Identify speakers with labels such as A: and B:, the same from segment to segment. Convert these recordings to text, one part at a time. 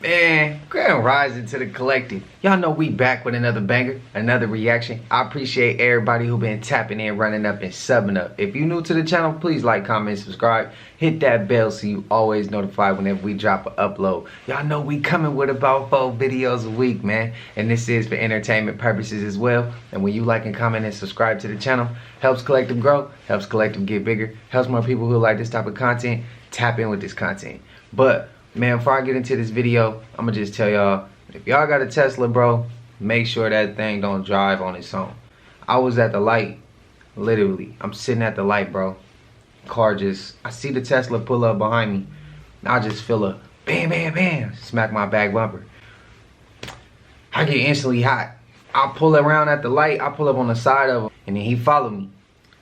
A: Man, grand rising to the collective. Y'all know we back with another banger, another reaction. I appreciate everybody who been tapping in, running up, and subbing up. If you new to the channel, please like, comment, subscribe. Hit that bell so you always notified whenever we drop an upload. Y'all know we coming with about 4 videos a week, man. And this is for entertainment purposes as well. And when you like and comment and subscribe to the channel, helps collective grow, helps collective get bigger, helps more people who like this type of content tap in with this content. But man, before I get into this video, I'm gonna just tell y'all, if y'all got a Tesla, bro, make sure that thing don't drive on its own. I was at the light, literally. I'm sitting at the light, bro. Car just, I see the Tesla pull up behind me. I just feel a bam, bam, bam, smack my back bumper. I get instantly hot. I pull around at the light, I pull up on the side of him, and then he followed me.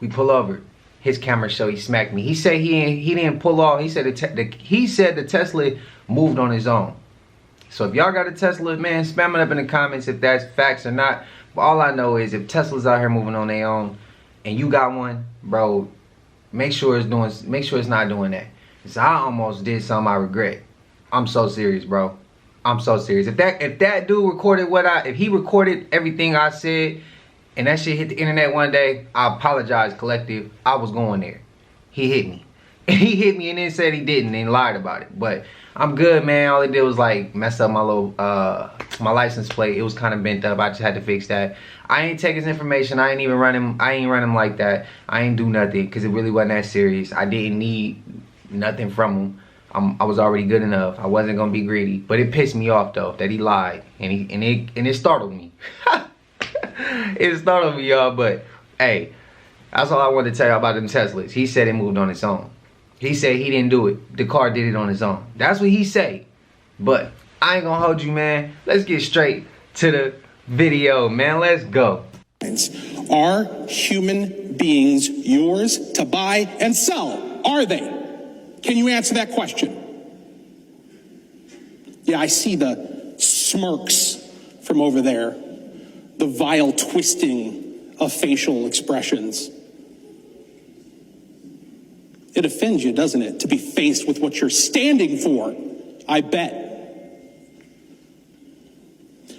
A: We pull over. His camera show he smacked me. He said he didn't pull off. He said the Tesla moved on his own. So if y'all got a Tesla, man, spam it up in the comments if that's facts or not. But all I know is if Tesla's out here moving on their own and you got one, bro, make sure it's not doing that. Cause I almost did something I regret. I'm so serious, bro. I'm so serious. If that dude recorded if he recorded everything I said, and that shit hit the internet one day, I apologize, collective. I was going there. He hit me. He hit me and then said he didn't and lied about it. But I'm good, man. All he did was like mess up my little my license plate. It was kind of bent up. I just had to fix that. I ain't take his information. I ain't even run him. I ain't run him like that. I ain't do nothing because it really wasn't that serious. I didn't need nothing from him. I was already good enough. I wasn't gonna be greedy. But it pissed me off though that he lied and it startled me. It startled me, y'all, but hey, that's all I wanted to tell y'all about them Teslas. He said it moved on its own. He said he didn't do it. The car did it on its own. That's what he said. But I ain't gonna hold you, man. Let's get straight to the video, man. Let's go.
B: Are human beings yours to buy and sell? Are they? Can you answer that question? Yeah, I see the smirks from over there. The vile twisting of facial expressions. It offends you, doesn't it, to be faced with what you're standing for? I bet.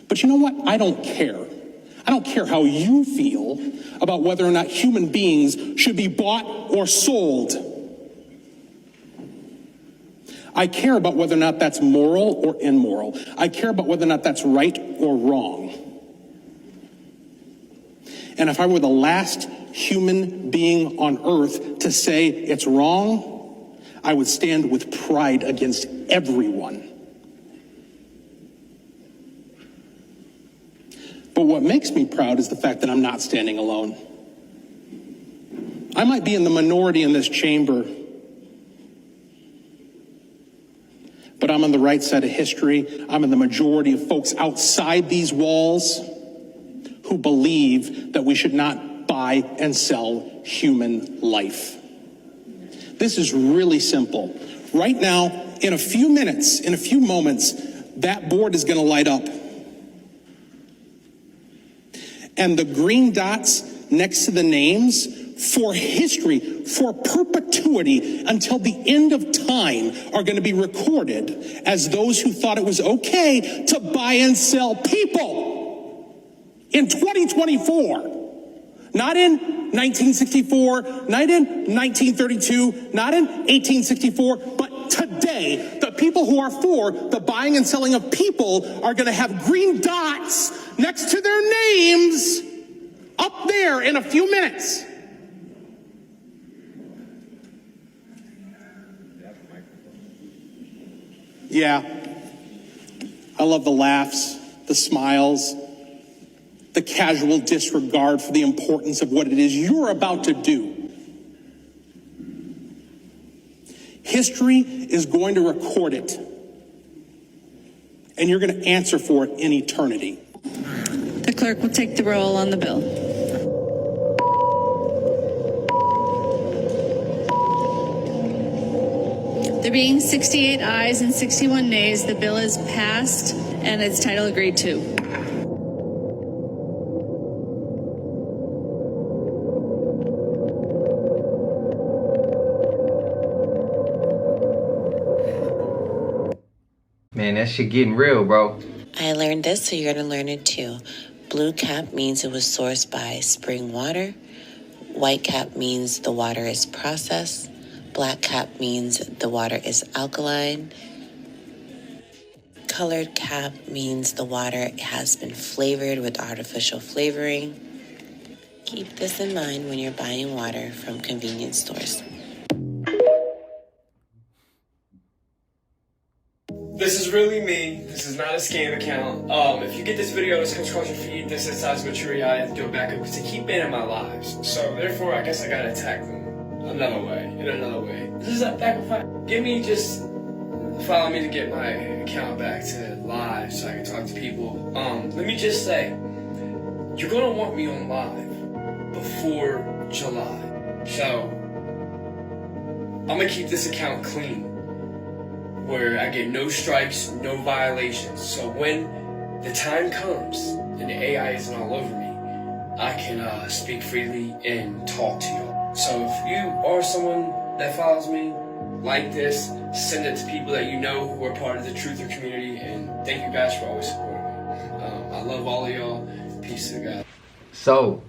B: But you know what? I don't care. I don't care how you feel about whether or not human beings should be bought or sold. I care about whether or not that's moral or immoral. I care about whether or not that's right or wrong. And if I were the last human being on earth to say it's wrong, I would stand with pride against everyone. But what makes me proud is the fact that I'm not standing alone. I might be in the minority in this chamber, but I'm on the right side of history. I'm in the majority of folks outside these walls who believe that we should not buy and sell human life. This is really simple. Right now, in a few minutes, in a few moments, that board is going to light up. And the green dots next to the names for history, for perpetuity, until the end of time are going to be recorded as those who thought it was okay to buy and sell people. In 2024, not in 1964, not in 1932, not in 1864, but today, the people who are for the buying and selling of people are going to have green dots next to their names up there in a few minutes. Yeah, I love the laughs, the smiles, the casual disregard for the importance of what it is you're about to do. History is going to record it, and you're going to answer for it in eternity.
C: The clerk will take the roll on the bill. There being 68 ayes and 61 nays, the bill is passed and its title agreed to.
A: Man, that shit getting real, bro.
D: I learned this, so you're going to learn it too. Blue cap means it was sourced by spring water. White cap means the water is processed. Black cap means the water is alkaline. Colored cap means the water has been flavored with artificial flavoring. Keep this in mind when you're buying water from convenience stores.
E: This is really me. This is not a scam account. If you get this video, this comes across your feed, this is size maturity, I have to do a backup to keep banning my lives. So therefore, I guess I gotta attack them another way, in another way. This is a backup fight. Give me just, follow me to get my account back to live so I can talk to people. Let me just say, you're gonna want me on live before July. So, I'm gonna keep this account clean, where I get no strikes, no violations. So when the time comes and the AI isn't all over me, I can speak freely and talk to y'all. So if you are someone that follows me, like this, send it to people that you know who are part of the truther community, and thank you guys for always supporting me. I love all of y'all. Peace to God.
A: So,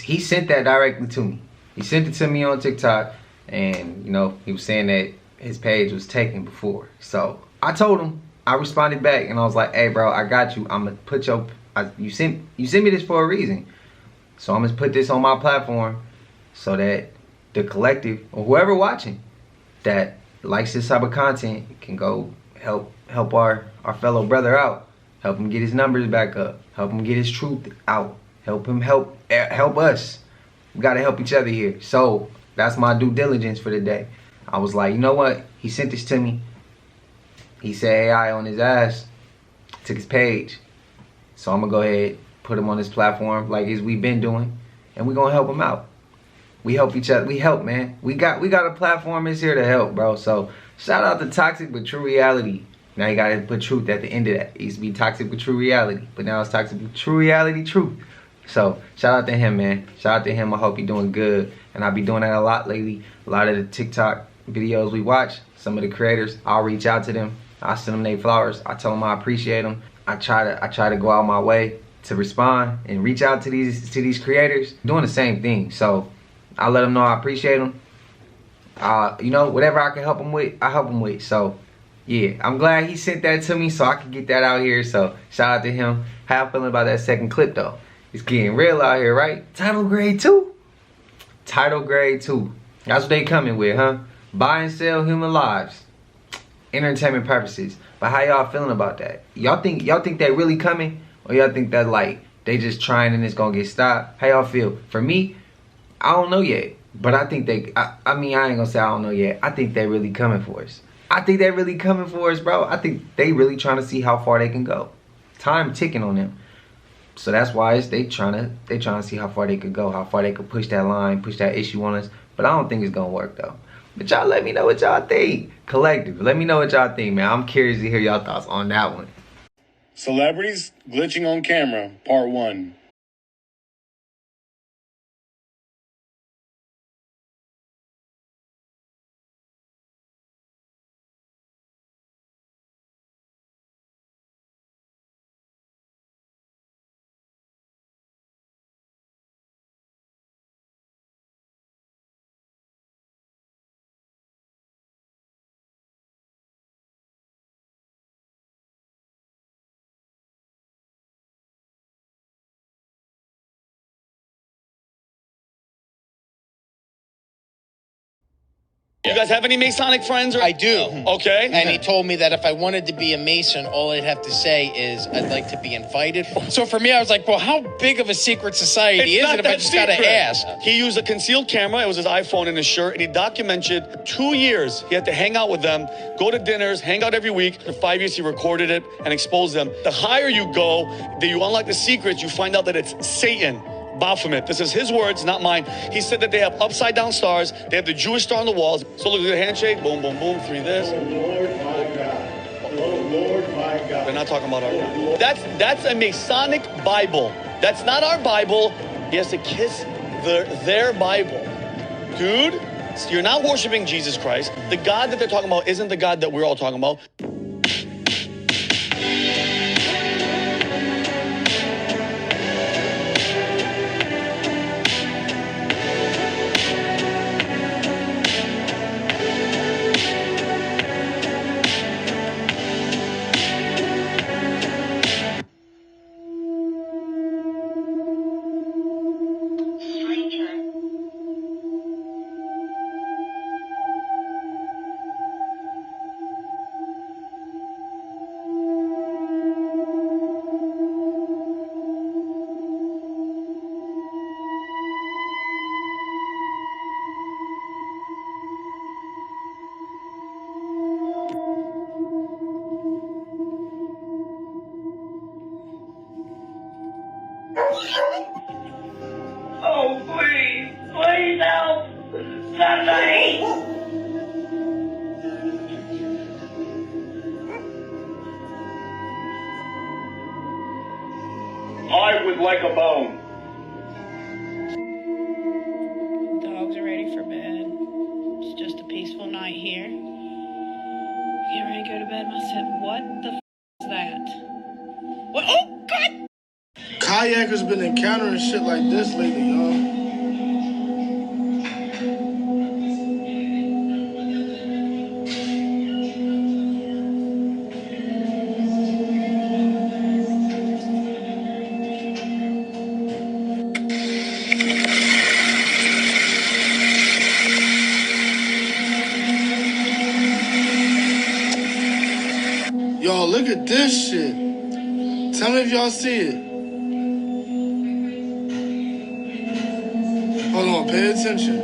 A: he sent that directly to me. He sent it to me on TikTok, and, you know, he was saying that his page was taken before. So I told him, I responded back, and I was like, hey bro, I got you. I'm gonna put you sent me this for a reason. So I'm gonna put this on my platform so that the collective or whoever watching that likes this type of content can go help our fellow brother out. Help him get his numbers back up. Help him get his truth out. Help him help us. We gotta help each other here. So that's my due diligence for the day. I was like, you know what? He sent this to me. He said AI on his ass. Took his page. So I'm going to go ahead, put him on this platform like as we've been doing. And we're going to help him out. We help each other. We help, man. We got a platform that's here to help, bro. So shout out to Toxic but True Reality. Now you got to put truth at the end of that. It used to be Toxic but True Reality. But now it's Toxic but True Reality Truth. So shout out to him, man. Shout out to him. I hope he's doing good. And I'll be doing that a lot lately. A lot of the TikTok videos we watch, some of the creators, I'll reach out to them. I send them their flowers. I tell them I appreciate them. I try to go out my way to respond and reach out to these creators doing the same thing. So I let them know I appreciate them. You know, whatever I can help them with, I help them with. So yeah, I'm glad he sent that to me so I can get that out here. So shout out to him. How you feeling about that second clip though? It's getting real out here, right? Title grade 2. Title grade 2. That's what they coming with, huh? Buy and sell human lives, entertainment purposes. But how y'all feeling about that? Y'all think they really coming, or y'all think that like they just trying and it's gonna get stopped? How y'all feel? For me, I don't know yet, but I think I mean I ain't gonna say I don't know yet. I think they really coming for us. I think they really coming for us, bro. I think they really trying to see how far they can go. Time ticking on them. So that's why they trying to see how far they could go, how far they could push that line, push that issue on us. But I don't think it's gonna work though. But y'all let me know what y'all think. Collective, let me know what y'all think, man. I'm curious to hear y'all thoughts on that one.
F: Celebrities glitching on camera, part 1.
G: You guys have any Masonic friends?
H: I do.
G: Okay.
H: And he told me that if I wanted to be a Mason, all I'd have to say is I'd like to be invited. So for me, I was like, well, how big of a secret society is it if I just got to ask?
G: He used a concealed camera. It was his iPhone in his shirt. And he documented 2 years. He had to hang out with them, go to dinners, hang out every week. For 5 years, he recorded it and exposed them. The higher you go, that you unlock the secrets, you find out that it's Satan. Baphomet. This is his words, not mine. He said that they have upside down stars. They have the Jewish star on the walls. So look at the handshake. Boom, boom, boom. 3 this.
F: Oh, Lord, my God. Oh, Lord, my God.
G: They're not talking about our God. That's a Masonic Bible. That's not our Bible. He has to kiss their Bible. Dude, you're not worshiping Jesus Christ. The God that they're talking about isn't the God that we're all talking about.
I: Oh, please. Please help. Somebody.
F: I would like a bone.
J: Dogs are ready for bed. It's just a peaceful night here. Get ready to go to bed myself. What the is that? What? Oh, God!
K: Kayakers been encountering shit like this lately, y'all. Y'all, look at this shit. Tell me if y'all see it. Hold on, pay attention.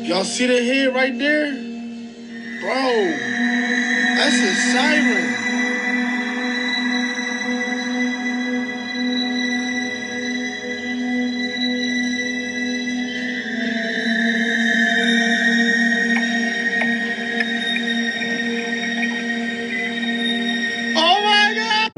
K: Y'all see the head right there? Bro, that's a siren. Oh my God!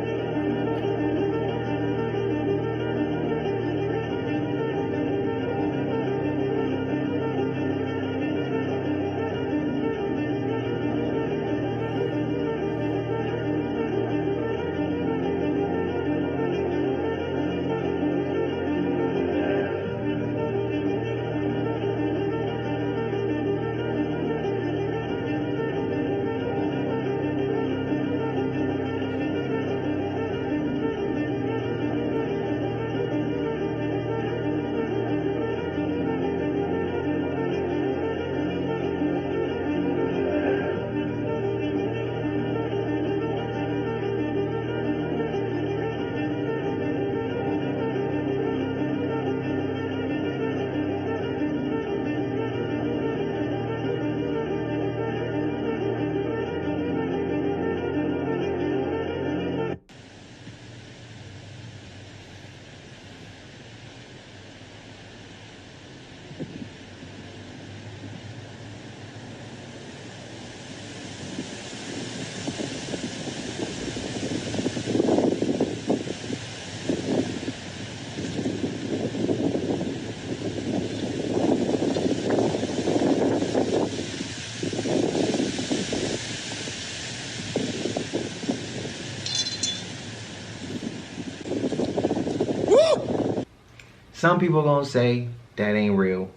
A: Some people gonna say that ain't real.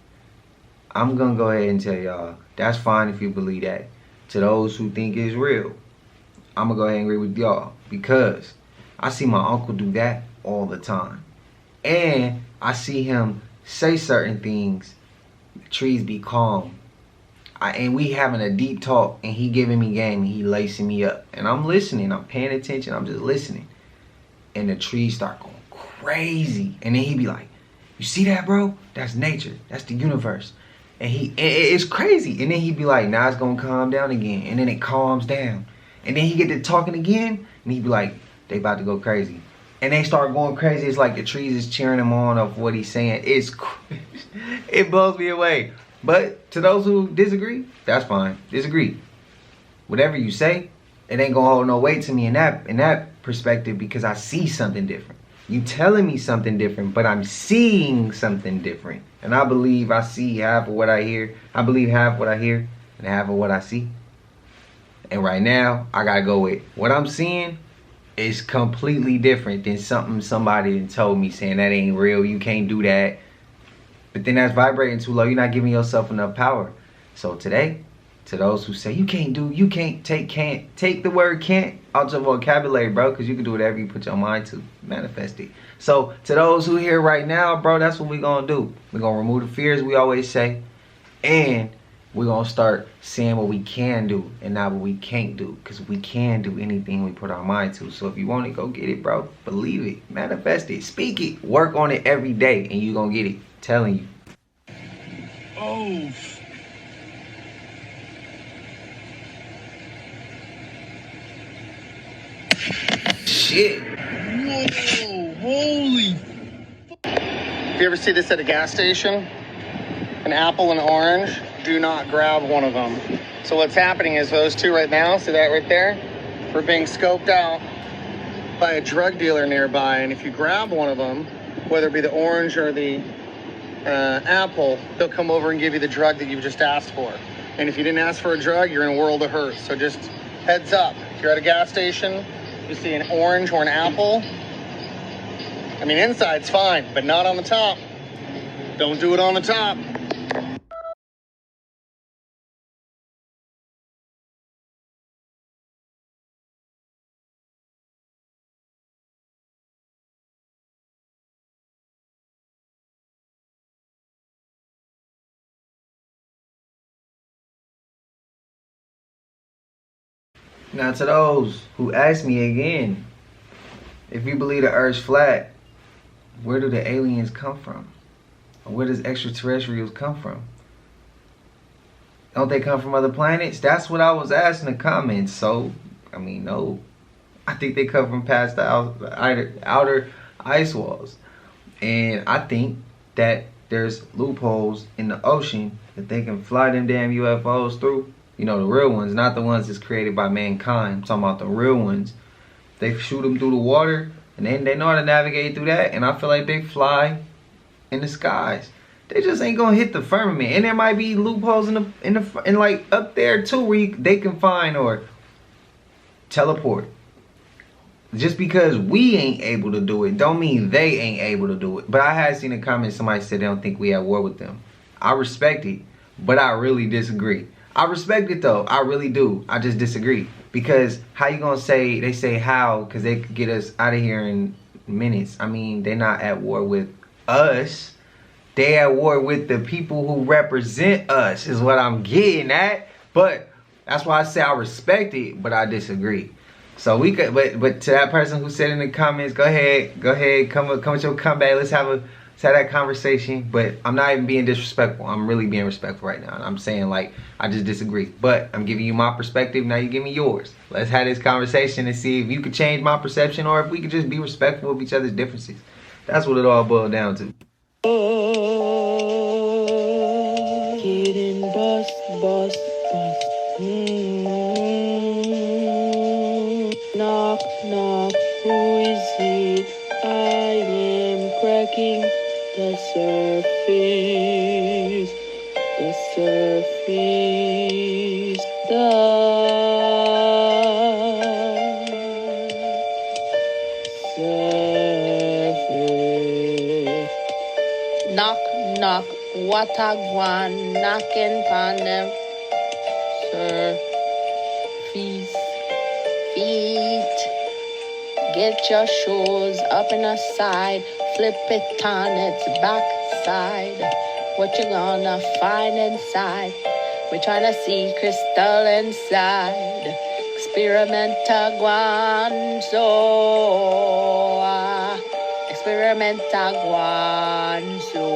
A: I'm gonna go ahead and tell y'all, that's fine if you believe that. To those who think it's real, I'm gonna go ahead and agree with y'all, because I see my uncle do that all the time. And I see him say certain things, trees be calm. And we having a deep talk, and he giving me game, and he lacing me up. And I'm listening, I'm paying attention, I'm just listening. And the trees start going crazy. And then he be like, you see that, bro? That's nature. That's the universe. And it's crazy. And then he'd be like, now it's gonna calm down again. And then it calms down. And then he get to talking again, and he'd be like, they about to go crazy. And they start going crazy. It's like the trees is cheering him on of what he's saying. It blows me away. But to those who disagree, that's fine. Disagree. Whatever you say, it ain't gonna hold no weight to me in that perspective, because I see something different. You telling me something different, but I'm seeing something different. And I believe I see half of what I hear. I believe half what I hear and half of what I see. And right now, I gotta go with what I'm seeing is completely different than something somebody done told me, saying that ain't real, you can't do that. But then that's vibrating too low. You're not giving yourself enough power. So today, to those who say you can't take the word can't out your vocabulary, bro, because you can do whatever you put your mind to. Manifest it. So to those who here right now, bro, that's what we're gonna do. We're gonna remove the fears, we always say, and we're gonna start seeing what we can do and not what we can't do, because we can do anything we put our mind to. So if you want it, go get it, bro. Believe it, manifest it, speak it, work on it every day, and you gonna get it. Telling you.
K: Oh.
A: shit.
K: Whoa, holy.
L: If you ever see this at a gas station, an apple and orange, do not grab one of them. So what's happening is those two right now, see that right there? We're being scoped out by a drug dealer nearby, and if you grab one of them, whether it be the orange or the apple, they'll come over and give you the drug that you just asked for. And if you didn't ask for a drug, you're in a world of hurt. So just heads up, if you're at a gas station, you see an orange or an apple, I mean, inside's fine, but not on the top. Don't do it on the top.
A: Now to those who ask me again, if you believe the Earth's flat, where do the aliens come from? Or where does extraterrestrials come from? Don't they come from other planets? That's what I was asking in the comments. So, I mean, no. I think they come from past the outer ice walls. And I think that there's loopholes in the ocean that they can fly them damn UFOs through. You know, the real ones, not the ones that's created by mankind. I'm talking about the real ones. They shoot them through the water, and then they know how to navigate through that. And I feel like they fly in the skies. They just ain't gonna hit the firmament. And there might be loopholes in like up there too, where they can find or teleport. Just because we ain't able to do it, don't mean they ain't able to do it. But I had seen a comment, somebody said they don't think we at war with them. I respect it, but I really disagree. I respect it though, I really do. I just disagree. Because how you gonna say, they say how, because they could get us out of here in minutes. I mean, they're not at war with us. They at war with the people who represent us, is what I'm getting at. But that's why I say I respect it, but I disagree. So we could, but to that person who said in the comments, go ahead, come with your comeback. Let's have that conversation. But I'm not even being disrespectful. I'm really being respectful right now. And I'm saying, like, I just disagree. But I'm giving you my perspective. Now you give me yours. Let's have this conversation and see if you could change my perception or if we could just be respectful of each other's differences. That's what it all boiled down to.
M: Getting bust. Knock, knock, who is it? I am cracking the surface, surface.
D: Knock, knock, what a guan, knocking on them. Surface. Feet, get your shoes up in the side, flip it on its backside. What you gonna find inside? We're trying to see crystal inside. Experimenta guanzo. Experimenta guanzo.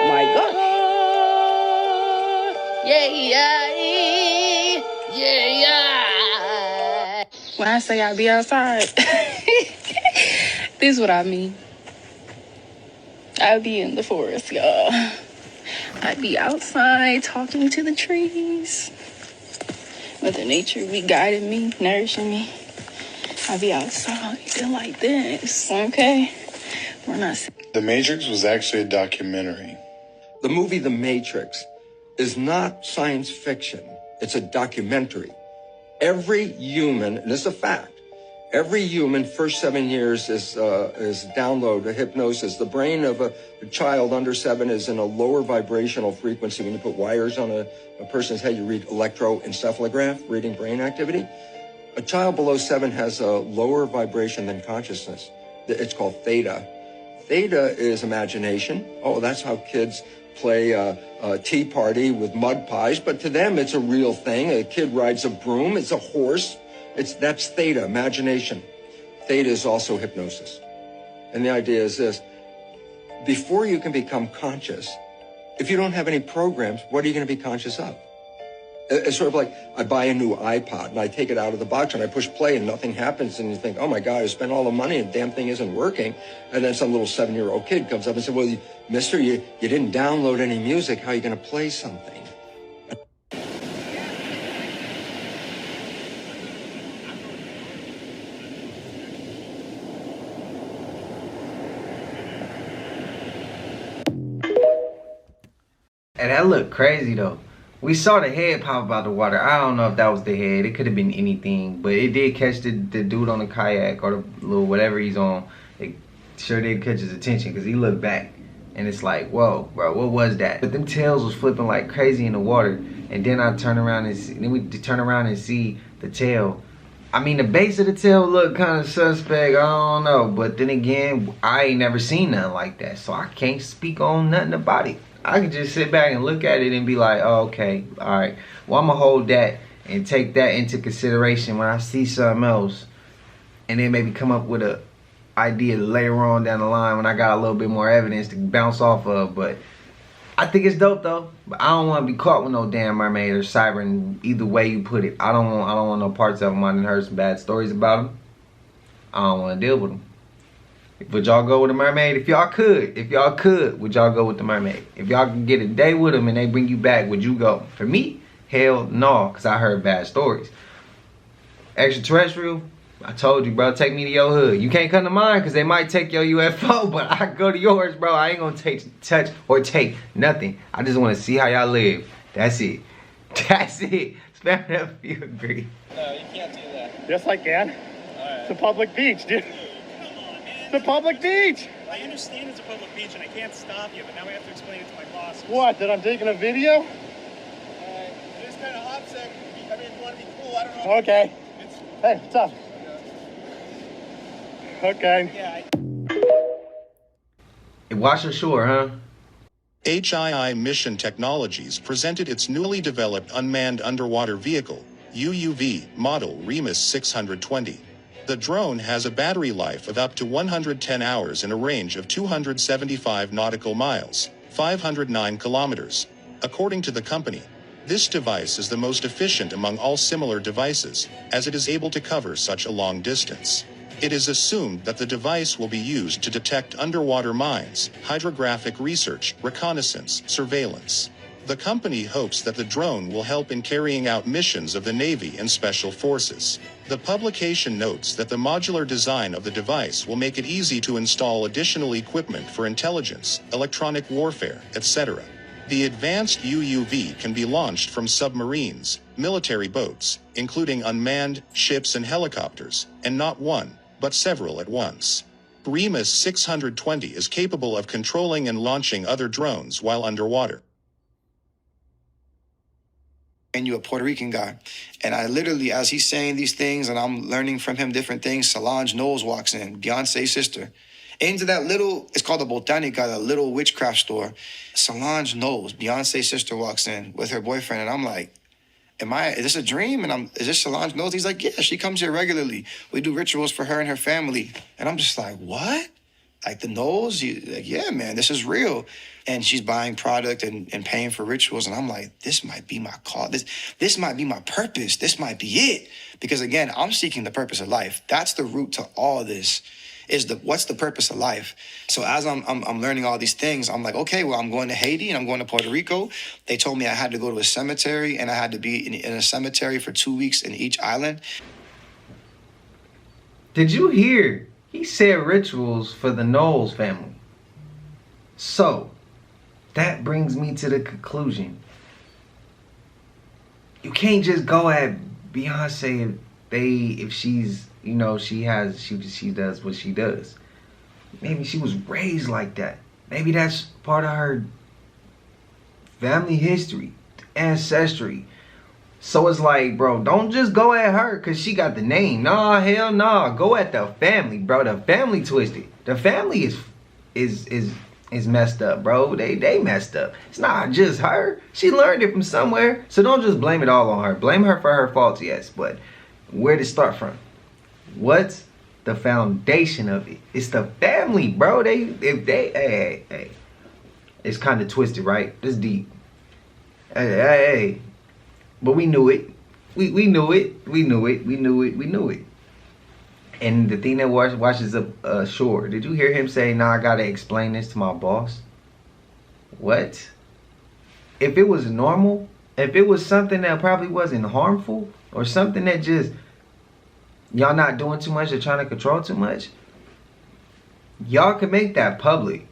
M: My God.
J: Yeah. When I say I be outside, this is what I mean. I be in the forest, y'all. I be outside talking to the trees. Mother Nature be guiding me, nourishing me. I be outside doing like this, okay? We're not.
F: The Matrix was actually a documentary.
N: The movie The Matrix is not science fiction. It's a documentary. Every human, and it's a fact, every human first 7 years is download a hypnosis. The brain of a child under 7 is in a lower vibrational frequency. When you put wires on a person's head, you read electroencephalograph, reading brain activity. A child below 7 has a lower vibration than consciousness. It's called theta. Theta is imagination. Oh, that's how kids play a tea party with mud pies. But to them, it's a real thing. A kid rides a broom. It's a horse. That's theta, imagination. Theta is also hypnosis. And the idea is this. Before you can become conscious, If you don't have any programs, what are you going to be conscious of? It's sort of like I buy a new iPod and I take it out of the box and I push play and nothing happens and you think, oh my God, I spent all the money and the damn thing isn't working. And then some little 7-year-old kid comes up and says, well, mister, you didn't download any music. How are you going to play something?
A: And that looked crazy though. We saw the head pop out the water. I don't know if that was the head. It could have been anything. But it did catch the dude on the kayak or the little whatever he's on. It sure did catch his attention because he looked back. And it's like, whoa, bro, what was that? But them tails was flipping like crazy in the water. And then I turn around and see, then we turn around and see the tail. I mean, the base of the tail looked kind of suspect. I don't know. But then again, I ain't never seen nothing like that. So I can't speak on nothing about it. I could just sit back and look at it and be like, oh, okay, all right. Well, I'm going to hold that and take that into consideration when I see something else. And then maybe come up with a idea later on down the line when I got a little bit more evidence to bounce off of. But I think it's dope, though. But I don't want to be caught with no damn mermaid or siren, either way you put it. I don't want no parts of them. I done heard some bad stories about them. I don't want to deal with them. Would y'all go with a mermaid? If y'all could, would y'all go with the mermaid? If y'all can get a day with them and they bring you back, would you go? For me, hell no, because I heard bad stories. Extraterrestrial, I told you, bro, take me to your hood. You can't come to mine because they might take your UFO, but I go to yours, bro. I ain't going to touch or take nothing. I just want to see how y'all live. That's it. That's it. Spam it up if you agree.
L: No, you can't do that. Yes, I can. Right. It's a public beach, dude. The public beach!
O: I understand it's a public beach and I can't stop you, but now I have to explain it to my boss.
L: What, that I'm taking a video?
O: It is kind of upset. I mean, if you want to be cool, I don't know.
L: Okay. Hey, what's up? Okay.
O: Yeah.
A: Wash ashore, huh?
P: HII Mission Technologies presented its newly developed unmanned underwater vehicle, UUV, model Remus 620. The drone has a battery life of up to 110 hours and a range of 275 nautical miles, 509 kilometers. According to the company, this device is the most efficient among all similar devices, as it is able to cover such a long distance. It is assumed that the device will be used to detect underwater mines, hydrographic research, reconnaissance, surveillance. The company hopes that the drone will help in carrying out missions of the Navy and Special Forces. The publication notes that the modular design of the device will make it easy to install additional equipment for intelligence, electronic warfare, etc. The advanced UUV can be launched from submarines, military boats, including unmanned ships and helicopters, and not one, but several at once. Remus 620 is capable of controlling and launching other drones while underwater.
Q: And you a Puerto Rican guy. And I literally, as he's saying these things and I'm learning from him different things, Solange Knowles walks in, Beyonce's sister, into that little, it's called the Botanica, that little witchcraft store. Solange Knowles, Beyonce's sister, walks in with her boyfriend. And I'm like, is this a dream? And is this Solange Knowles? He's like, yeah, she comes here regularly. We do rituals for her and her family. And I'm just like, what? Like the Knowles? Like, yeah, man, this is real. And she's buying product and paying for rituals. And I'm like, this might be my call. This might be my purpose. This might be it. Because again, I'm seeking the purpose of life. That's the root to all this, is what's the purpose of life? So as I'm learning all these things, I'm like, okay, well, I'm going to Haiti and I'm going to Puerto Rico. They told me I had to go to a cemetery and I had to be in a cemetery for 2 weeks in each island.
A: Did you hear? He said rituals for the Knowles family. So, that brings me to the conclusion. You can't just go at Beyonce if she's, you know, she does what she does. Maybe she was raised like that. Maybe that's part of her family history, ancestry. So it's like, bro, don't just go at her because she got the name. Nah, hell nah. Go at the family, bro. The family twisted. The family is messed up, bro. They messed up. It's not just her. She learned it from somewhere. So don't just blame it all on her. Blame her for her faults, yes. But where to start from? What's the foundation of it? It's the family, bro. Hey. It's kind of twisted, right? It's deep. Hey. But we knew it. We knew it. We knew it. We knew it. We knew it. And the thing that washes up ashore, did you hear him say, nah, I gotta explain this to my boss? What? If it was normal, if it was something that probably wasn't harmful, or something that just, y'all not doing too much or trying to control too much, y'all can make that public.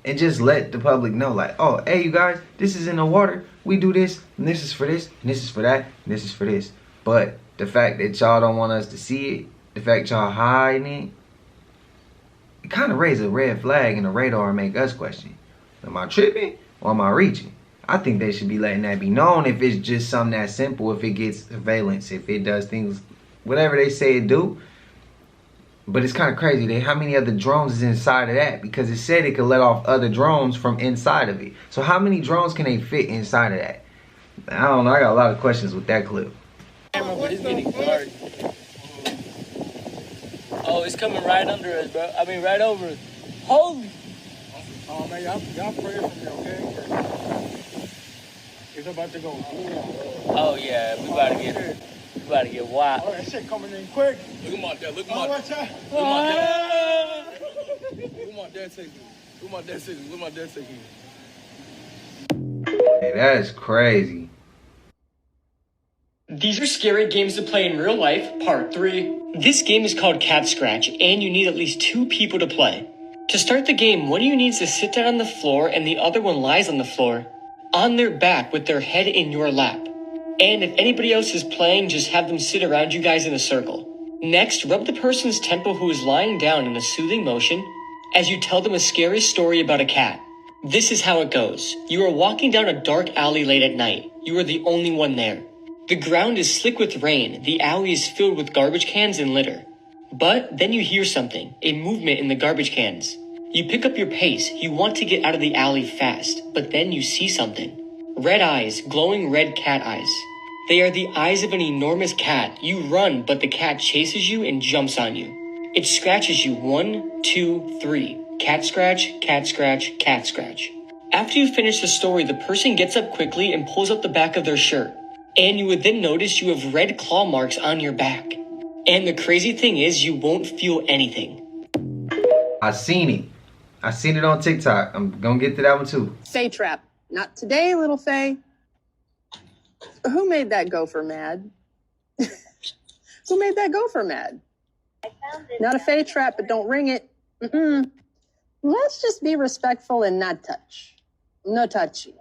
A: And just let the public know, like, oh, hey, you guys, this is in the water. We do this, and this is for this, and this is for that, and this is for this. But the fact that y'all don't want us to see it, the fact y'all hiding it kind of raises a red flag and a radar and make us question, am I tripping or am I reaching? I think they should be letting that be known if it's just something that simple, if it gets surveillance, if it does things, whatever they say it do. But it's kind of crazy how many other drones is inside of that, because it said it could let off other drones from inside of it. So how many drones can they fit inside of that? I don't know. I got a lot of questions with that clip.
R: But it's getting dark. Oh, it's coming right under us, bro. I mean, right over us. Holy!
O: Oh, man, y'all pray for me, okay? It's about to go.
R: Oh, yeah. We about to get wild.
O: Oh, that shit coming in quick.
R: Look at my dad. Look at
O: Oh,
R: my
O: watch out.
R: Look at my dad. Look at my dad taking. Look at my dad taking. Look at my dad taking.
A: Hey, that's crazy.
S: These are scary games to play in real life, part 3. This game is called Cat Scratch, and you need at least 2 people to play. To start the game, one of you needs to sit down on the floor and the other one lies on the floor, on their back with their head in your lap. And if anybody else is playing, just have them sit around you guys in a circle. Next, rub the person's temple who is lying down in a soothing motion as you tell them a scary story about a cat. This is how it goes. You are walking down a dark alley late at night. You are the only one there. The ground is slick with rain. The alley is filled with garbage cans and litter. But then you hear something, a movement in the garbage cans. You pick up your pace. You want to get out of the alley fast, but then you see something. Red eyes, glowing red cat eyes. They are the eyes of an enormous cat. You run, but the cat chases you and jumps on you. It scratches you 1, 2, 3. Cat scratch, cat scratch, cat scratch. After you finish the story, the person gets up quickly and pulls up the back of their shirt. And you would then notice you have red claw marks on your back. And the crazy thing is, you won't feel anything.
A: I seen it. I seen it on TikTok. I'm gonna get to that one too.
T: Fae trap. Not today, little Fae. Who made that gopher mad? Who made that gopher mad? Not a Fae trap, but don't ring it. Let's just be respectful and not touch. No touchy.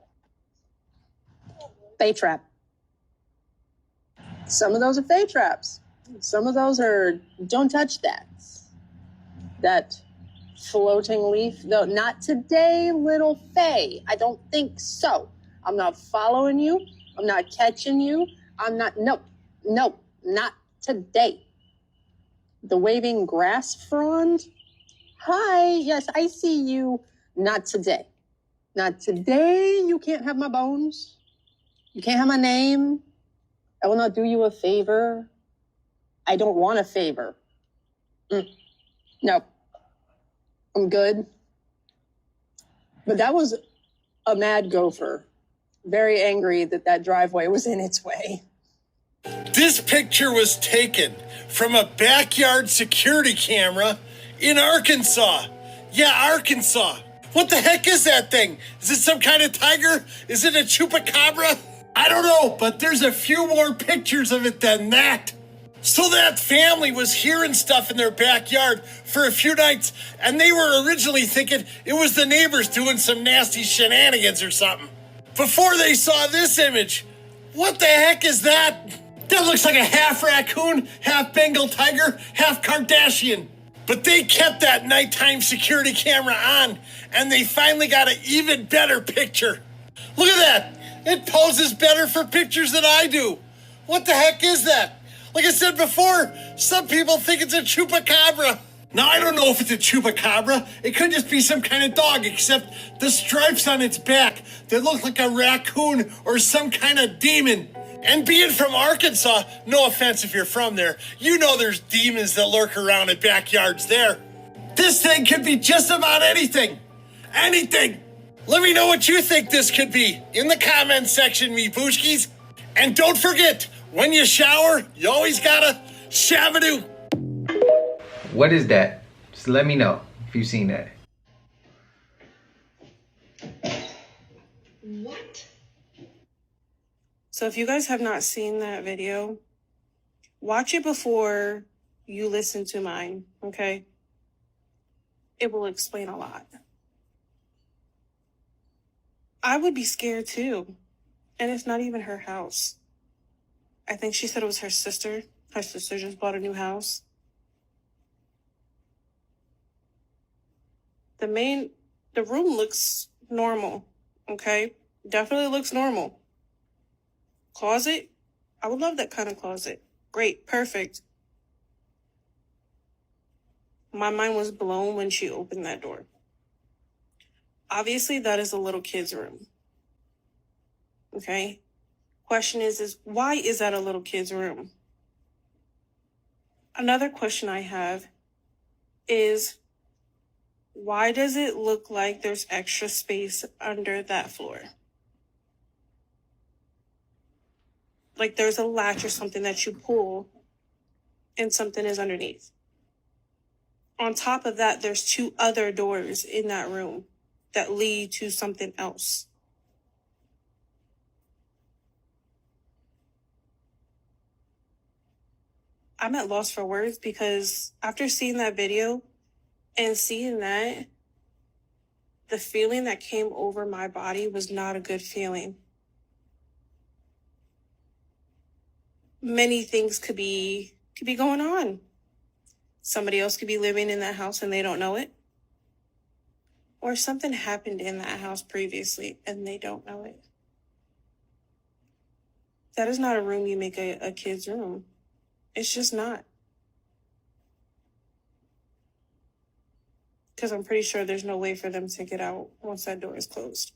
T: Fae trap. Some of those are Fae traps. Some of those are don't touch that. That floating leaf, though. Not today, little Fae. I don't think so. I'm not following you. I'm not catching you. I'm not, nope, not today. The waving grass frond. Hi, yes, I see you. Not today. Not today. You can't have my bones. You can't have my name. I will not do you a favor. I don't want a favor. No, I'm good. But that was a mad gopher. Very angry that that driveway was in its way.
U: This picture was taken from a backyard security camera in Arkansas. Yeah, Arkansas. What the heck is that thing? Is it some kind of tiger? Is it a chupacabra? I don't know, but there's a few more pictures of it than that. So that family was hearing stuff in their backyard for a few nights, and they were originally thinking it was the neighbors doing some nasty shenanigans or something. Before they saw this image, what the heck is that? That looks like a half raccoon, half Bengal tiger, half Kardashian. But they kept that nighttime security camera on, and they finally got an even better picture. Look at that. It poses better for pictures than I do. What the heck is that? Like I said before, some people think it's a chupacabra. Now, I don't know if it's a chupacabra. It could just be some kind of dog, except the stripes on its back that look like a raccoon or some kind of demon. And being from Arkansas, no offense if you're from there, you know there's demons that lurk around in backyards there. This thing could be just about anything. Anything. Let me know what you think this could be in the comments section, me pooshkies. And don't forget, when you shower, you always gotta shabadoo.
A: What is that? Just let me know if you've seen that.
B: What?
J: So if you guys have not seen that video, watch it before you listen to mine, okay? It will explain a lot. I would be scared too. And it's not even her house. I think she said it was her sister. Her sister just bought a new house. The room looks normal, okay? Definitely looks normal. Closet, I would love that kind of closet. Great, perfect. My mind was blown when she opened that door. Obviously, that is a little kid's room. Okay? Question is why is that a little kid's room? Another question I have is, why does it look like there's extra space under that floor? Like there's a latch or something that you pull and something is underneath. On top of that, there's 2 other doors in that room that lead to something else. I'm at loss for words because after seeing that video and seeing that, the feeling that came over my body was not a good feeling. Many things could be going on. Somebody else could be living in that house and they don't know it. Or something happened in that house previously and they don't know it. That is not a room you make a kid's room. It's just not. Because I'm pretty sure there's no way for them to get out once that door is closed.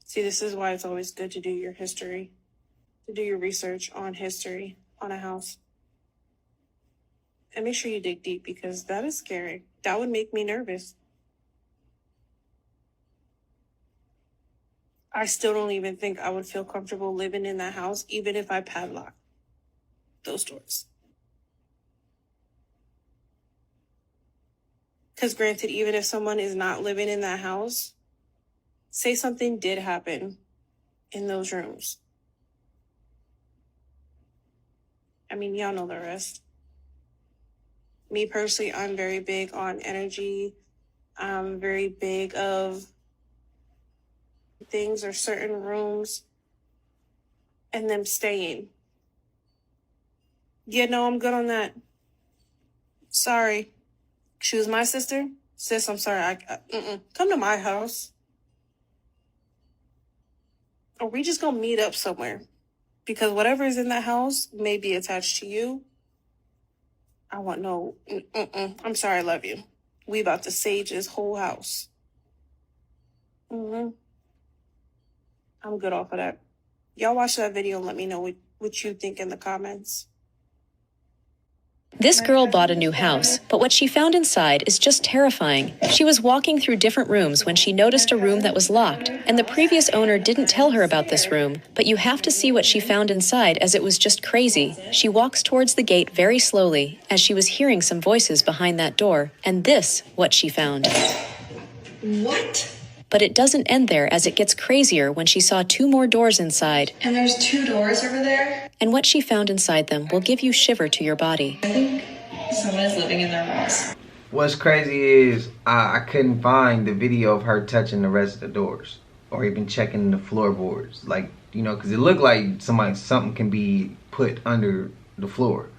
J: See, this is why it's always good to do your history, to do your research on history on a house. And make sure you dig deep because that is scary. That would make me nervous. I still don't even think I would feel comfortable living in that house, even if I padlock those doors. Because granted, even if someone is not living in that house, say something did happen in those rooms. I mean, y'all know the rest. Me personally, I'm very big on energy. I'm very big of things or certain rooms and them staying. Yeah, no, I'm good on that. Sorry. She was my sister. Sis, I'm sorry. Come to my house. Or we just gonna meet up somewhere. Because whatever is in that house may be attached to you. I want no, I'm sorry, I love you. We about to sage this whole house. I'm good off of that. Y'all watch that video and let me know what you think in the comments.
B: This girl bought a new house, but what she found inside is just terrifying. She was walking through different rooms when she noticed a room that was locked, and the previous owner didn't tell her about this room, but you have to see what she found inside as it was just crazy. She walks towards the gate very slowly as she was hearing some voices behind that door, and this, what she found. What? But it doesn't end there as it gets crazier when she saw 2 more doors inside. And there's 2 doors over there? And what she found inside them will give you shiver to your body. I think someone is living in their house.
A: What's crazy is I couldn't find the video of her touching the rest of the doors or even checking the floorboards. Like, you know, because it looked like something can be put under the floor.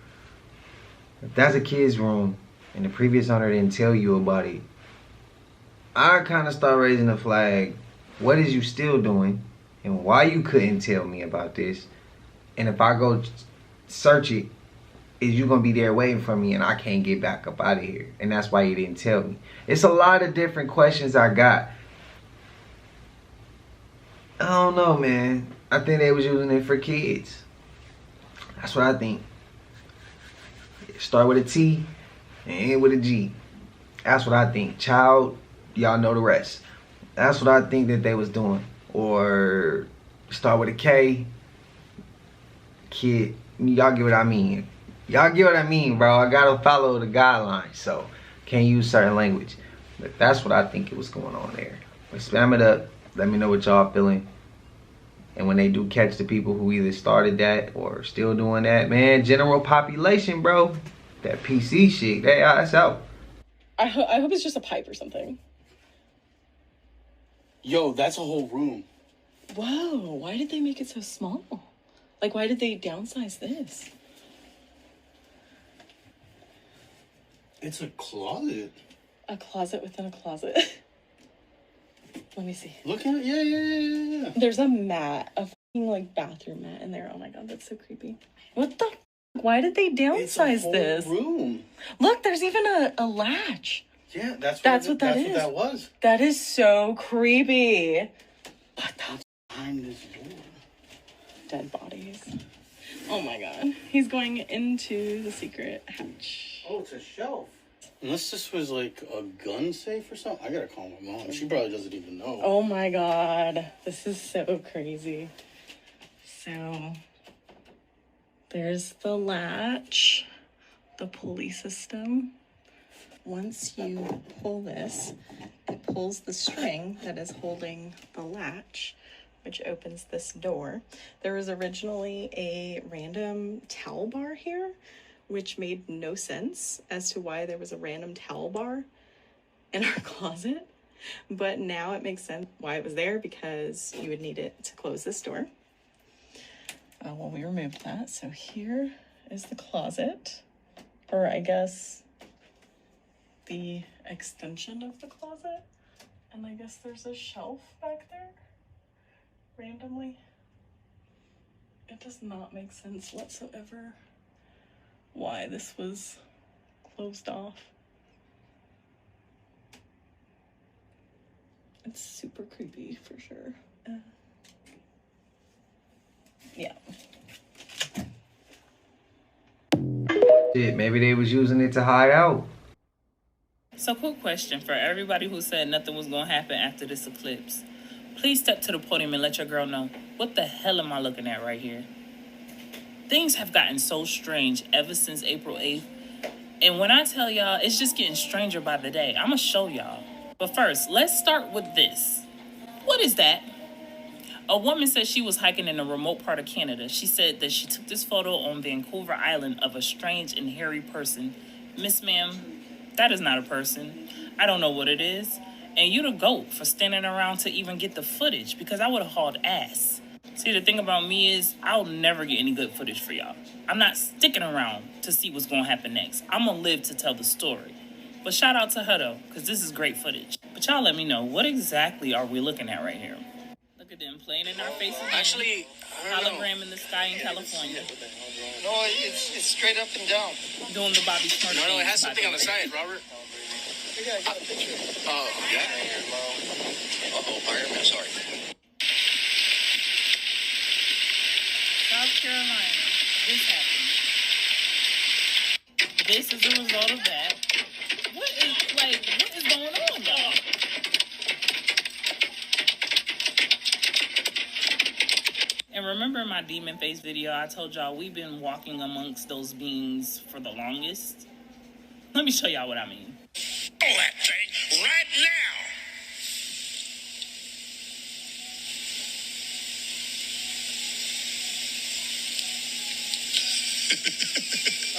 A: If that's a kid's room and the previous owner didn't tell you about it, I kind of start raising the flag. What is you still doing? And why you couldn't tell me about this? And if I go search it, is you going to be there waiting for me and I can't get back up out of here? And that's why you didn't tell me. It's a lot of different questions I got. I don't know, man. I think they was using it for kids. That's what I think. Start with a T and end with a G. That's what I think. Child, y'all know the rest. That's what I think that they was doing. Or start with a K. Kid. Y'all get what I mean. Y'all get what I mean, bro. I gotta follow the guidelines, so can't use certain language. But that's what I think it was going on there. But spam it up. Let me know what y'all feeling. And when they do catch the people who either started that or still doing that, man, general population, bro, that PC shit, that's out.
C: I hope it's just a pipe or something.
U: Yo, that's a whole room.
C: Whoa, why did they make it so small? Like, why did they downsize this?
U: It's a closet.
C: A closet within a closet. Let me see.
U: Look at it. Yeah.
C: There's a mat, a fucking, like, bathroom mat in there. Oh my god, that's so creepy. What the Why did they downsize this?
U: Room.
C: Look, there's even a latch.
U: Yeah, that's
C: what that is.
U: What that was.
C: That is so creepy. What the?
U: Behind this door.
C: Dead bodies. Oh my god. He's going into the secret hatch.
U: Oh, it's a shelf. Unless this was like a gun safe or something. I gotta call my mom. She probably doesn't even know.
C: Oh my god. This is so crazy. So, there's the latch, the pulley system. Once you pull this, it pulls the string that is holding the latch, which opens this door. There was originally a random towel bar here, which made no sense as to why there was a random towel bar in our closet. But now it makes sense why it was there, because you would need it to close this door. Well, we removed that. So here is the closet, or I guess the extension of the closet. And I guess there's a shelf back there randomly. It does not make sense whatsoever why this was closed off. It's super creepy for sure. Yeah.
A: Shit, maybe they was using it to hide out.
V: So, quick question for everybody who said nothing was going to happen after this eclipse. Please step to the podium and let your girl know, what the hell am I looking at right here? Things have gotten so strange ever since April 8th. And when I tell y'all, it's just getting stranger by the day. I'm going to show y'all. But first, let's start with this. What is that? A woman said she was hiking in a remote part of Canada. She said that she took this photo on Vancouver Island of a strange and hairy person. Miss ma'am, that is not a person. I don't know what it is. And you the GOAT for standing around to even get the footage, because I would have hauled ass. See, the thing about me is I'll never get any good footage for y'all. I'm not sticking around to see what's going to happen next. I'm going to live to tell the story. But shout out to her, though, because this is great footage. But y'all let me know, what exactly are we looking at right here? Look at them playing in our faces.
U: Actually,
V: hologram in the sky in California.
L: No, it's straight up and down.
V: Doing the Bobby Smurf.
U: No, it has something on the side, Robert.
L: We gotta get a picture.
U: Oh, yeah? Uh-oh, Iron Man, sorry.
V: South Carolina. This happened. This is the result of that. What is going on, y'all? And remember in my demon face video, I told y'all we've been walking amongst those beings for the longest. Let me show y'all what I mean.
U: Oh, that thing right now.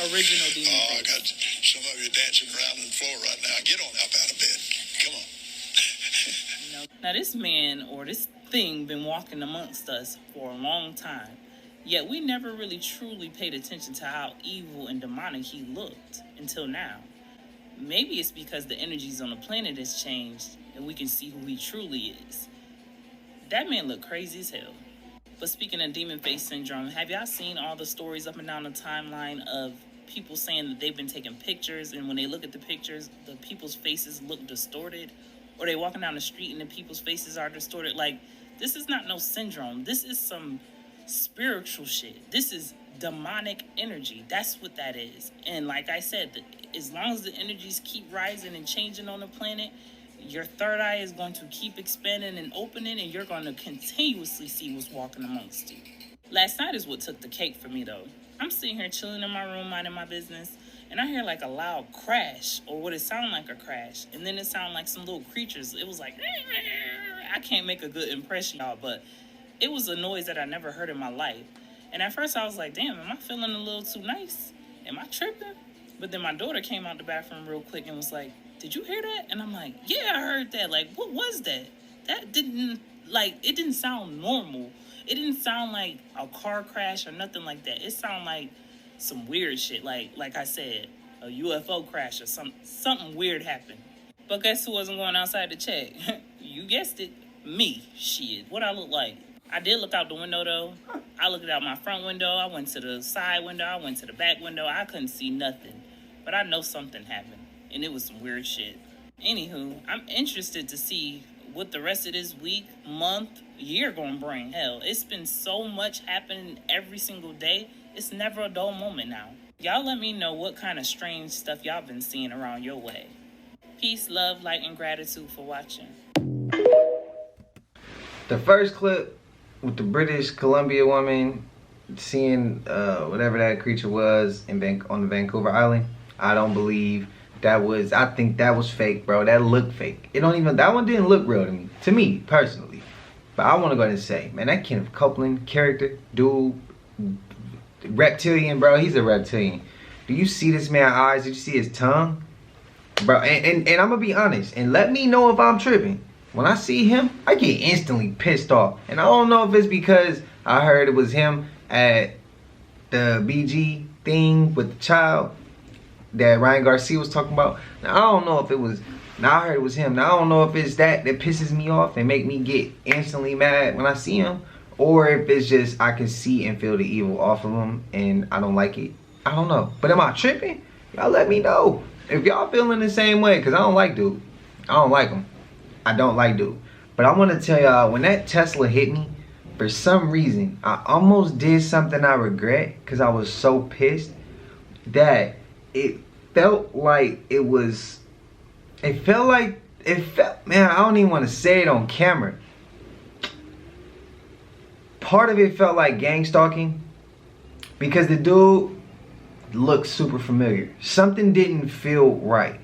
V: Original demon face.
U: I got some of you dancing around on the floor right now. Get on up out of bed. Come on.
V: Now this man or this thing been walking amongst us for a long time, yet we never really truly paid attention to how evil and demonic he looked until now. Maybe it's because the energies on the planet has changed and we can see who he truly is. That man looked crazy as hell. But speaking of demon face syndrome, have y'all seen all the stories up and down the timeline of people saying that they've been taking pictures, and when they look at the pictures, the people's faces look distorted? Or they walking down the street and the people's faces are distorted? Like, this is not no syndrome. This is some spiritual shit. This is demonic energy. That's what that is. And like I said, as long as the energies keep rising and changing on the planet, your third eye is going to keep expanding and opening, and you're going to continuously see what's walking amongst you. Last night is what took the cake for me, though. I'm sitting here chilling in my room, minding my business, and I hear like a loud crash, or what it sounded like a crash, and then it sounded like some little creatures. It was like, I can't make a good impression, y'all, but it was a noise that I never heard in my life. And at first I was like, damn, am I feeling a little too nice? Am I tripping? But then my daughter came out the bathroom real quick and was like, did you hear that? And I'm like, yeah, I heard that. Like, what was that? That didn't, like, it didn't sound normal. It didn't sound like a car crash or nothing like that. It sounded like some weird shit. Like I said, a UFO crash or something weird happened. But guess who wasn't going outside to check? You guessed it. Me. Shit. What I look like? I did look out the window, though. I looked out my front window. I went to the side window. I went to the back window. I couldn't see nothing. But I know something happened. And it was some weird shit. Anywho, I'm interested to see what the rest of this week, month, year gonna bring. Hell, it's been so much happening every single day. It's never a dull moment now. Y'all let me know what kind of strange stuff y'all been seeing around your way. Peace, love, light, and gratitude for watching.
A: The first clip with the British Columbia woman seeing whatever that creature was on the Vancouver Island, I don't believe that was, I think that was fake, bro. That looked fake. That one didn't look real to me personally. But I want to go ahead and say, man, that Kenneth Copeland character, dude, reptilian, bro, he's a reptilian. Do you see this man's eyes? Did you see his tongue? Bro, and I'm going to be honest, and let me know if I'm tripping. When I see him, I get instantly pissed off. And I don't know if it's because I heard it was him at the BG thing with the child that Ryan Garcia was talking about. Now, I don't know if it was, now I heard it was him. Now, I don't know if it's that pisses me off and make me get instantly mad when I see him. Or if it's just I can see and feel the evil off of him and I don't like it. I don't know. But am I tripping? Y'all let me know. If y'all feeling the same way, because I don't like dude. I don't like him. I don't like dude. But I want to tell y'all, when that Tesla hit me, for some reason, I almost did something I regret because I was so pissed that it felt like man, I don't even want to say it on camera. Part of it felt like gang stalking because the dude looked super familiar. Something didn't feel right.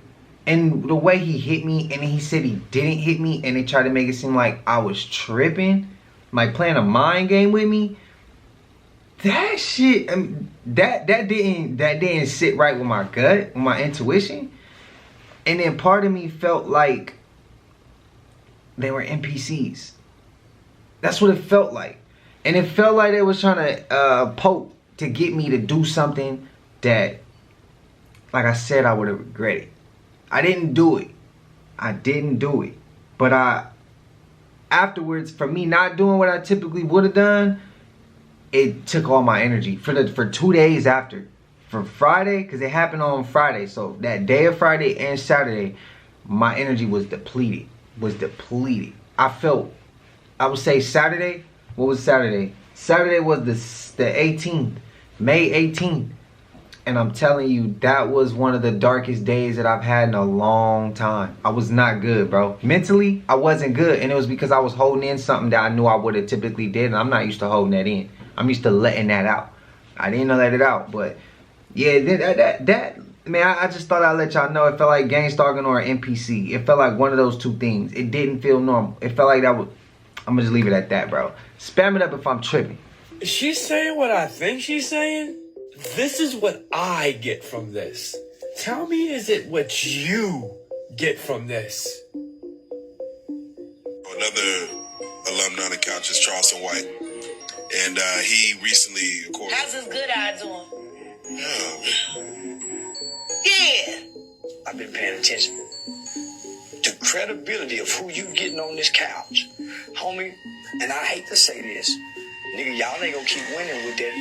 A: And the way he hit me, and he said he didn't hit me, and they tried to make it seem like I was tripping, like playing a mind game with me. That shit, I mean, that didn't sit right with my gut, with my intuition. And then part of me felt like they were NPCs. That's what it felt like. And it felt like they was trying to poke to get me to do something that, like I said, I would have regretted. I didn't do it. But afterwards, for me not doing what I typically would have done, it took all my energy for 2 days after. For Friday, because it happened on Friday. So that day of Friday and Saturday, my energy was depleted. I would say Saturday. What was Saturday? Saturday was the 18th. May 18th. And I'm telling you, that was one of the darkest days that I've had in a long time. I was not good, bro. Mentally, I wasn't good. And it was because I was holding in something that I knew I would have typically did. And I'm not used to holding that in. I'm used to letting that out. I didn't let it out. But yeah, man, I just thought I'd let y'all know. It felt like gang stalking or an NPC. It felt like one of those two things. It didn't feel normal. It felt like that was... I'm going to just leave it at that, bro. Spam it up if I'm tripping.
E: Is she saying what I think she's saying? This is what I get from this. Tell me, is it what you get from this?
H: Another alumni on the couch is Charleston White. And he recently, of course...
J: How's this good eye doing?
H: Yeah.
W: I've been paying attention. The credibility of who you getting on this couch. Homie, and I hate to say this, nigga, y'all ain't gonna keep winning with that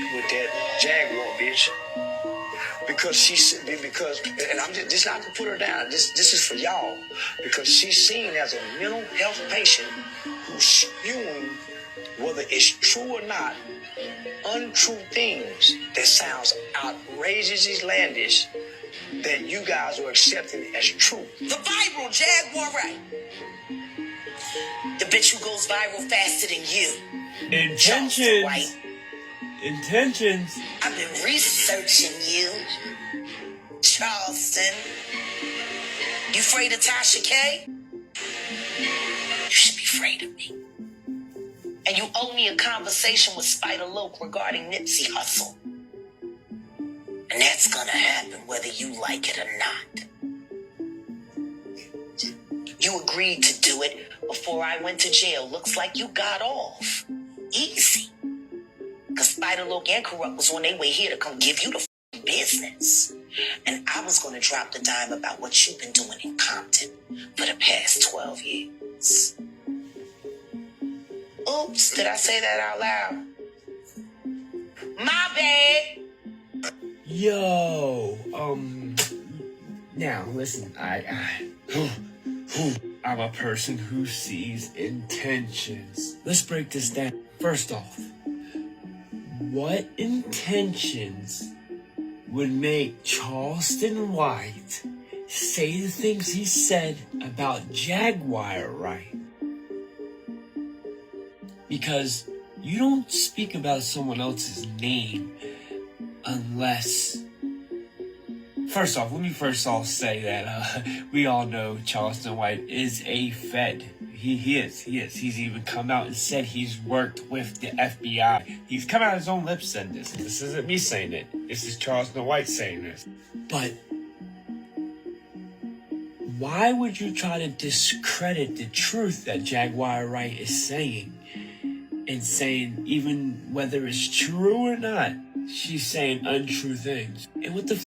W: Jaguar, bitch. Because, and I'm just not to put her down, this is for y'all. Because she's seen as a mental health patient who's spewing, whether it's true or not, untrue things that sounds outrageously outlandish that you guys are accepting as true.
G: The viral Jaguar Wright. The bitch who goes viral faster than you. Charleston White.
E: Intentions.
G: I've been researching you, Charleston. You afraid of Tasha K? You should be afraid of me. And you owe me a conversation with Spider Loke regarding Nipsey Hussle. And that's gonna happen whether you like it or not. You agreed to do it before I went to jail. Looks like you got off. Easy. Because Spider Loke and Corrupt was on their way here to come give you the business. And I was gonna drop the dime about what you've been doing in Compton for the past 12 years. Oops, did I say that out loud? My bad.
E: Yo, now listen, I'm a person who sees intentions. Let's break this down. First off, what intentions would make Charleston White say the things he said about Jaguar Wright? Because you don't speak about someone else's name unless... First off, let me first off say that we all know Charleston White is a Fed. He is. He's even come out and said he's worked with the FBI. He's come out his own lips said this. This isn't me saying it. This is Charleston White saying this. But why would you try to discredit the truth that Jaguar Wright is saying? And saying, even whether it's true or not, she's saying untrue things. And what the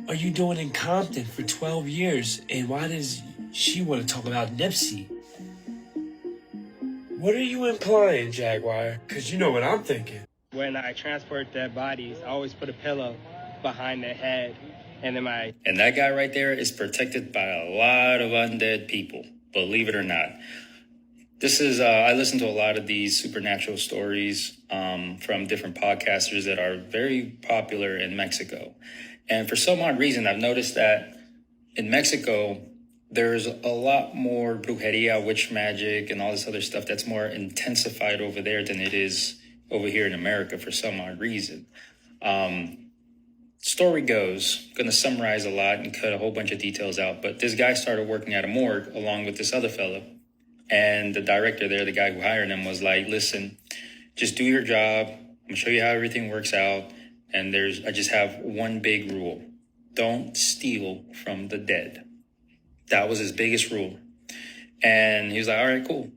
E: are you doing in Compton for 12 years? And why does she want to talk about Nipsey? What are you implying, Jaguar? Because you know what I'm thinking.
I: When I transport dead bodies, I always put a pillow behind their head. And
K: that guy right there is protected by a lot of undead people, believe it or not. This is, I listen to a lot of these supernatural stories from different podcasters that are very popular in Mexico. And for some odd reason, I've noticed that in Mexico, there's a lot more brujeria, witch magic, and all this other stuff that's more intensified over there than it is over here in America for some odd reason. Story goes, I'm going to summarize a lot and cut a whole bunch of details out, but this guy started working at a morgue along with this other fellow. And the director there, the guy who hired him, was like, listen, just do your job. I'm going to show you how everything works out. And I just have one big rule. Don't steal from the dead. That was his biggest rule. And he was like, all right, cool.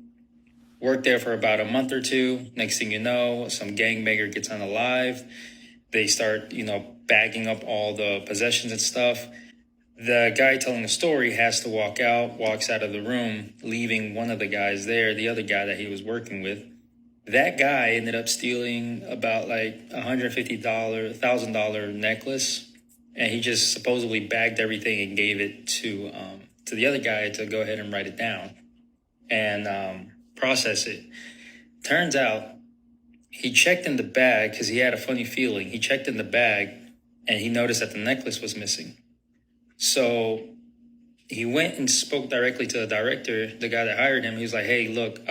K: Worked there for about a month or two. Next thing you know, some gangbanger gets unalive. They start, bagging up all the possessions and stuff. The guy telling the story has to walks out of the room, leaving one of the guys there, the other guy that he was working with. That guy ended up stealing about like $150,000 necklace, and he just supposedly bagged everything and gave it to the other guy to go ahead and write it down and process it. Turns out he checked in the bag because he had a funny feeling. He checked in the bag and he noticed that the necklace was missing. So he went and spoke directly to the director, the guy that hired him. He was like, hey, look,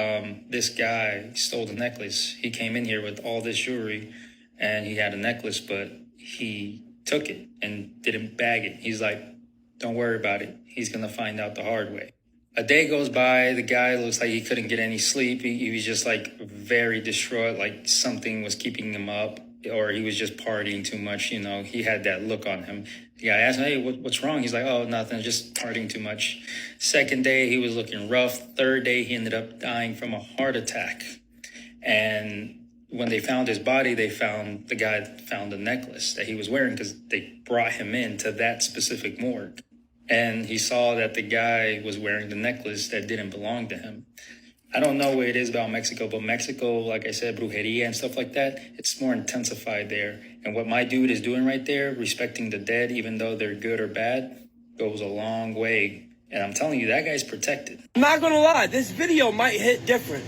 K: this guy stole the necklace. He came in here with all this jewelry and he had a necklace, but he took it and didn't bag it. He's like, don't worry about it. He's going to find out the hard way. A day goes by. The guy looks like he couldn't get any sleep. He was just like very distraught, like something was keeping him up, or he was just partying too much. He had that look on him. The guy asked him, hey, what's wrong? He's like, oh, nothing, just partying too much. Second day, he was looking rough. Third day, he ended up dying from a heart attack. And when they found his body, the guy found the necklace that he was wearing because they brought him into that specific morgue. And he saw that the guy was wearing the necklace that didn't belong to him. I don't know what it is about Mexico, but Mexico, like I said, brujeria and stuff like that, it's more intensified there. And what my dude is doing right there, respecting the dead, even though they're good or bad, goes a long way. And I'm telling you, that guy's protected.
E: I'm not gonna lie, this video might hit different.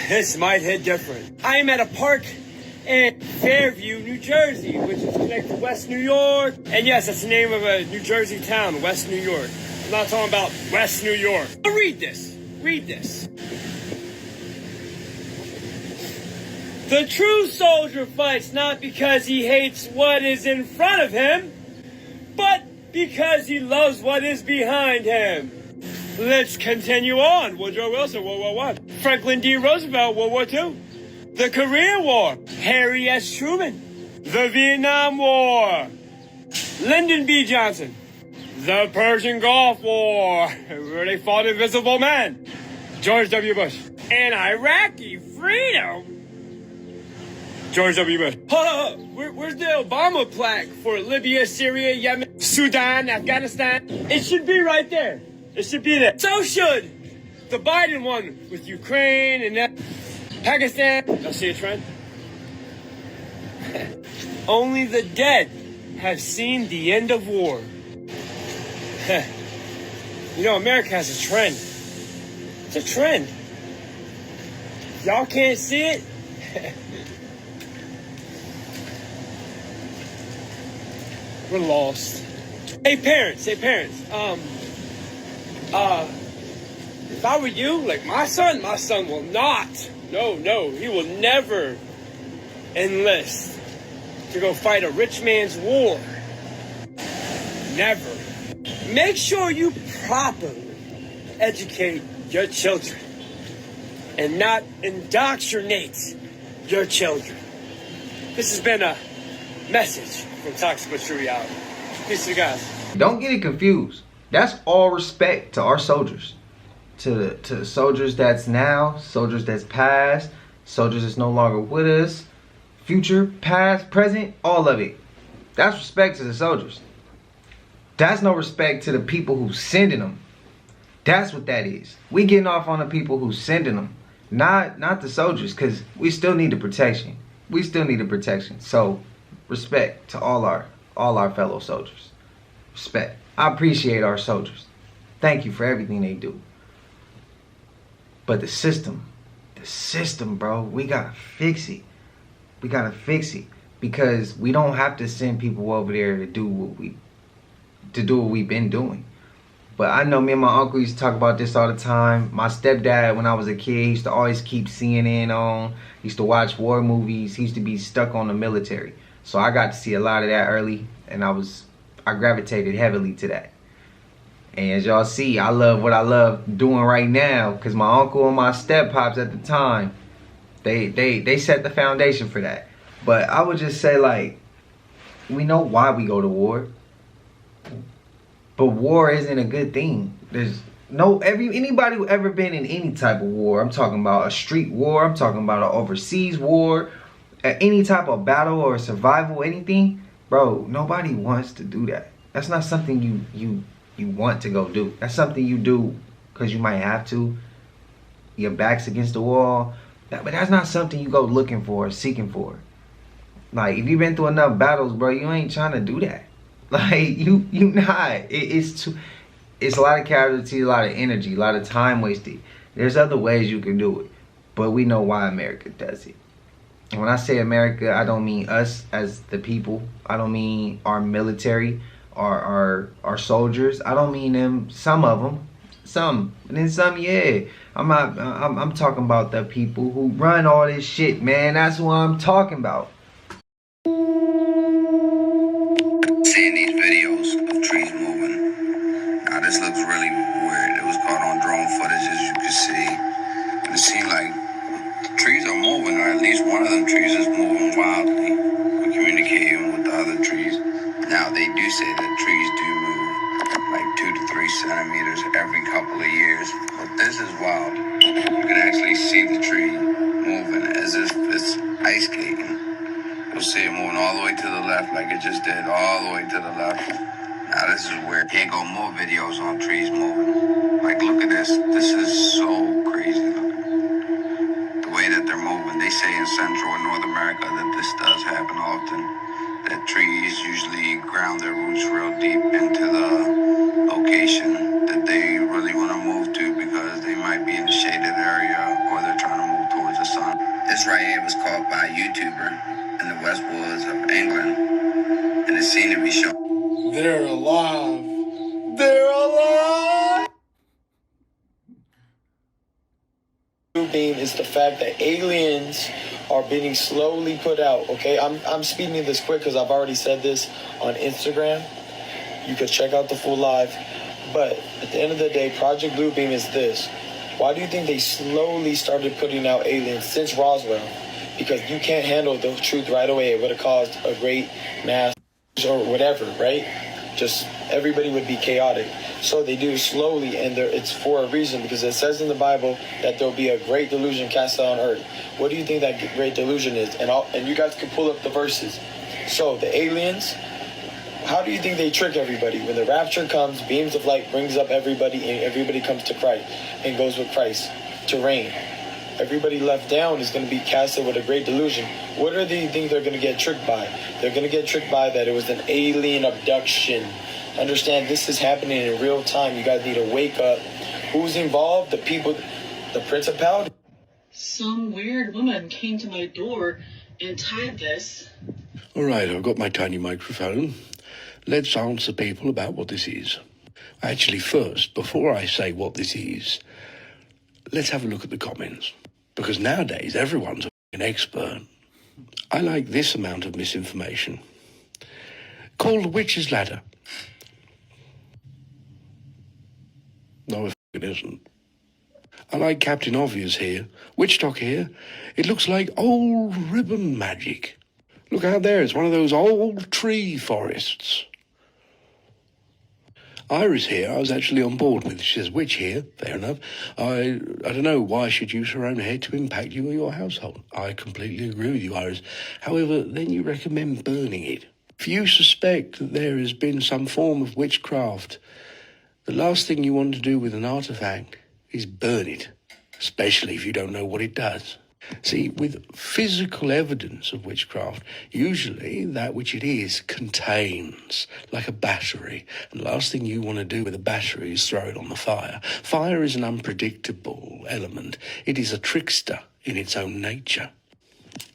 E: This might hit different. I am at a park
I: and Fairview, New Jersey, which is connected to West New York. And yes, that's the name of a New Jersey town, West New York. I'm not talking about West New York. But read this. Read this. The true soldier fights not because he hates what is in front of him, but because he loves what is behind him. Let's continue on. Woodrow Wilson, World War I. Franklin D. Roosevelt, World War II. The Korean War. Harry S. Truman. The Vietnam War. Lyndon B. Johnson. The Persian Gulf War, where they fought invisible men. George W. Bush. And Iraqi freedom. George W. Bush. Where's the Obama plaque for Libya, Syria, Yemen, Sudan, Afghanistan? It should be right there. It should be there. So should the Biden one with Ukraine and Pakistan. Y'all see a trend? Only the dead have seen the end of war. You know, America has a trend. It's a trend. Y'all can't see it? We're lost. Hey parents, if I were you, like my son will not, no, he will never enlist to go fight a rich man's war. Never. Make sure you properly educate your children and not indoctrinate your children. This has been a message from Toxic but True Reality. Peace to you guys.
A: Don't get it confused. That's all respect to our soldiers. To the soldiers that's now, soldiers that's past, soldiers that's no longer with us, future, past, present, all of it. That's respect to the soldiers. That's no respect to the people who's sending them. That's what that is. We getting off on the people who's sending them, not the soldiers, because we still need the protection. We still need the protection. So respect to all our fellow soldiers. Respect. I appreciate our soldiers. Thank you for everything they do. But the system, bro, we gotta fix it. We gotta fix it, because we don't have to send people over there to do what we've been doing. But I know me and my uncle used to talk about this all the time. My stepdad, when I was a kid, he used to always keep CNN on. He used to watch war movies. He used to be stuck on the military. So I got to see a lot of that early, and I gravitated heavily to that. And as y'all see, I love what I love doing right now, because my uncle and my step pops at the time, they set the foundation for that. But I would just say, like, we know why we go to war. But war isn't a good thing. There's anybody who ever been in any type of war, I'm talking about a street war, I'm talking about an overseas war, any type of battle or survival, anything, bro, nobody wants to do that. That's not something you want to go do. That's something you do because you might have to. Your back's against the wall. But that's not something you go looking for or seeking for. Like, if you've been through enough battles, bro, you ain't trying to do that. Like, you not. It's a lot of casualties, a lot of energy, a lot of time wasted. There's other ways you can do it. But we know why America does it. And when I say America, I don't mean us as the people. I don't mean our military, our soldiers. I don't mean them, some of them. Some. And then some, yeah. I'm talking about the people who run all this shit, man. That's what I'm talking about.
D: Seeing these videos of trees moving. Now this looks really weird. It was caught on drone footage, as you can see. It seemed like the trees are moving, or at least one of them trees is moving wildly. We're communicating with the other trees. Now they do say that trees do move like 2 to 3 centimeters every couple of years. But this is wild. You can actually see the tree moving as if it's ice skating. You'll see it moving all the way to the left like it just did, all the way to the left. Now this is weird. Can't go more videos on trees moving. Like, look at this. This is so crazy looking. The way that they're moving. They say in Central and North America that this does happen often. That trees usually ground their roots real deep into the location that they really want to move to, because they might be in a shaded area or they're trying to move towards the sun. This right here was caught by a YouTuber in the West Woods of England, and it's seen to be shown.
U: They're alive. They're alive.
F: Beam is the fact that aliens are being slowly put out. Okay, I'm speeding this quick because I've already said this on Instagram. You could check out the full live. But at the end of the day, Project Bluebeam is this. Why do you think they slowly started putting out aliens since Roswell? Because you can't handle the truth right away. It would have caused a great mass or whatever, right? Just everybody would be chaotic. So they do slowly, and it's for a reason, because it says in the Bible that there'll be a great delusion cast out on earth. What do you think that great delusion is? And you guys can pull up the verses. So the aliens, how do you think they trick everybody? When the rapture comes, beams of light brings up everybody, and everybody comes to Christ and goes with Christ to reign. Everybody left down is going to be casted with a great delusion. What do they think they're going to get tricked by? They're going to get tricked by that it was an alien abduction. Understand, this is happening in real time. You guys need to wake up. Who's involved? The people, the principality.
M: Some weird woman came to my door and typed this.
N: All right, I've got my tiny microphone. Let's answer people about what this is. Actually, first, before I say what this is, let's have a look at the comments. Because nowadays, everyone's an expert. I like this amount of misinformation. Called a witch's ladder. No, it isn't. I like Captain Obvious here. Witch Talk here. It looks like old ribbon magic. Look out there, it's one of those old tree forests. Iris here, I was actually on board with. She says, witch here, fair enough. I don't know why she'd use her own hair to impact you or your household. I completely agree with you, Iris. However, then you recommend burning it. If you suspect that there has been some form of witchcraft, the last thing you want to do with an artifact is burn it, especially if you don't know what it does. See, with physical evidence of witchcraft, usually that which it is contains, like a battery. And the last thing you want to do with a battery is throw it on the fire. Fire is an unpredictable element. It is a trickster in its own nature.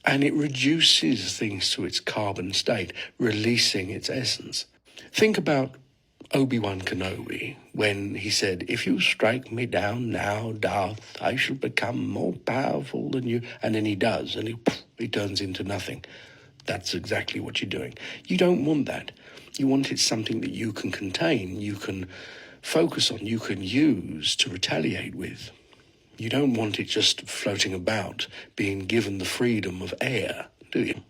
N: And it reduces things to its carbon state, releasing its essence. Think about Obi-Wan Kenobi, when he said, if you strike me down now, Darth, I shall become more powerful than you. And then he does, and he turns into nothing. That's exactly what you're doing. You don't want that. You want it something that you can contain, you can focus on, you can use to retaliate with. You don't want it just floating about, being given the freedom of air, do you?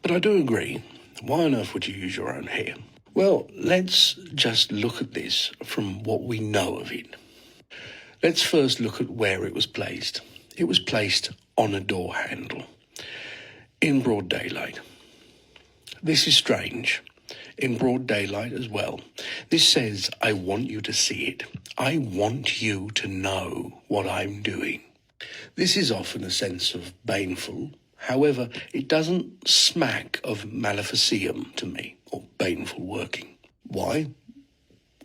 N: But I do agree. Why on earth would you use your own hair? Well, let's just look at this from what we know of it. Let's first look at where it was placed. It was placed on a door handle, in broad daylight. This is strange. In broad daylight as well. This says, I want you to see it. I want you to know what I'm doing. This is often a sense of baneful. However, it doesn't smack of maleficium to me, or baneful working. Why?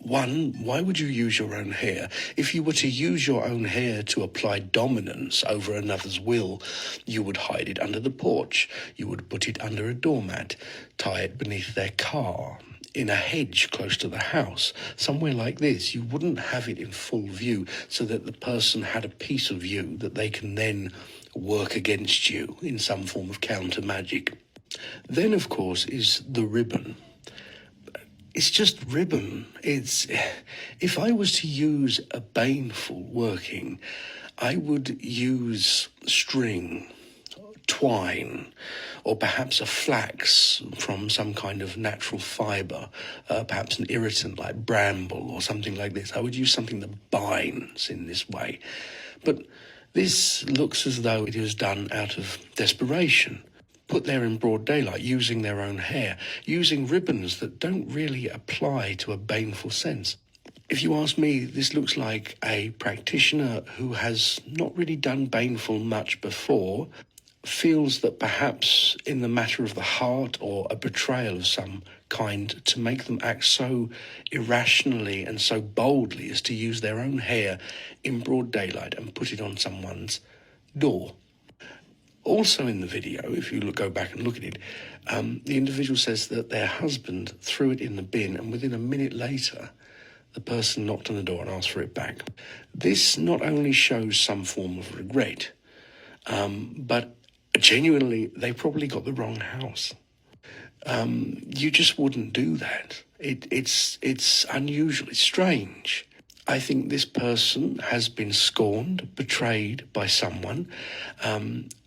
N: One, why would you use your own hair? If you were to use your own hair to apply dominance over another's will, you would hide it under the porch. You would put it under a doormat, tie it beneath their car, in a hedge close to the house, somewhere like this. You wouldn't have it in full view so that the person had a piece of you that they can then work against you in some form of counter magic. Then, of course, is the ribbon. It's just ribbon. If I was to use a baneful working, I would use string, twine, or perhaps a flax from some kind of natural fibre, perhaps an irritant like bramble or something like this. I would use something that binds in this way. But this looks as though it was done out of desperation, put there in broad daylight, using their own hair, using ribbons that don't really apply to a baneful sense. If you ask me, this looks like a practitioner who has not really done baneful much before, feels that perhaps in the matter of the heart or a betrayal of some kind, to make them act so irrationally and so boldly as to use their own hair in broad daylight and put it on someone's door. Also in the video, if you go back and look at it, the individual says that their husband threw it in the bin, and within a minute later, the person knocked on the door and asked for it back. This not only shows some form of regret, but genuinely, they probably got the wrong house. You just wouldn't do that. It's unusual, it's strange. I think this person has been scorned, betrayed by someone,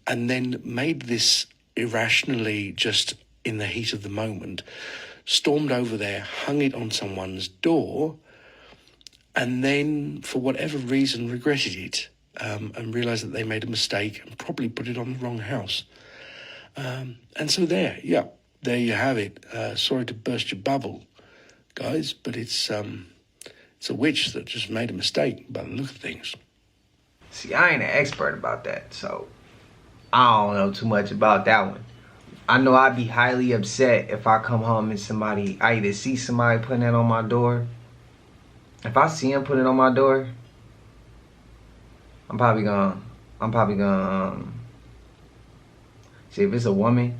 N: and then made this irrationally, just in the heat of the moment, stormed over there, hung it on someone's door, and then, for whatever reason, regretted it, and realised that they made a mistake and probably put it on the wrong house. And so there you have it. Sorry to burst your bubble, guys, but it's a witch that just made a mistake by the look of things.
A: See, I ain't an expert about that, so I don't know too much about that one. I know I'd be highly upset if I come home and I either see somebody putting that on my door. If I see him put it on my door, I'm probably gonna see if it's a woman,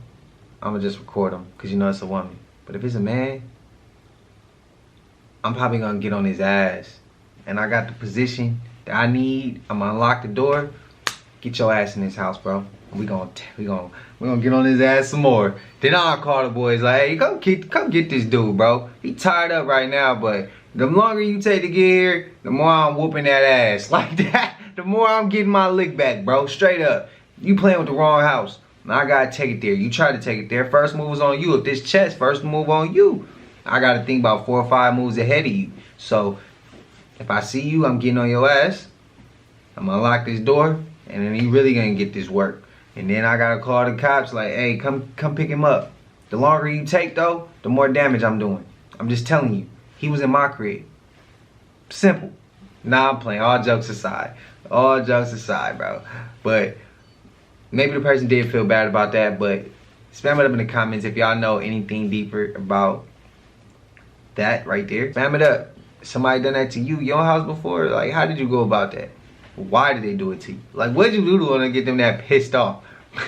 A: I'm gonna just record him, because you know it's a woman. But if it's a man, I'm probably gonna get on his ass. And I got the position that I need. I'm gonna unlock the door. Get your ass in this house, bro. And we gonna get on his ass some more. Then I'll call the boys like, hey, come get this dude, bro. He tied up right now, but the longer you take to get here, the more I'm whooping that ass. Like that, the more I'm getting my lick back, bro. Straight up. You playing with the wrong house. Now I gotta take it there. You try to take it there. First move is on you. If this chest, first move on you. I gotta think about 4 or 5 moves ahead of you. So if I see you, I'm getting on your ass. I'm gonna lock this door, and then he really gonna get this work. And then I gotta call the cops like, hey, come pick him up. The longer you take though, the more damage I'm doing. I'm just telling you. He was in my crib. Simple. Nah, I'm playing. All jokes aside. All jokes aside, bro. But maybe the person did feel bad about that, but spam it up in the comments if y'all know anything deeper about that right there. Spam it up. Somebody done that to you, your house before? Like, how did you go about that? Why did they do it to you? Like, what did you do to want to get them that pissed off?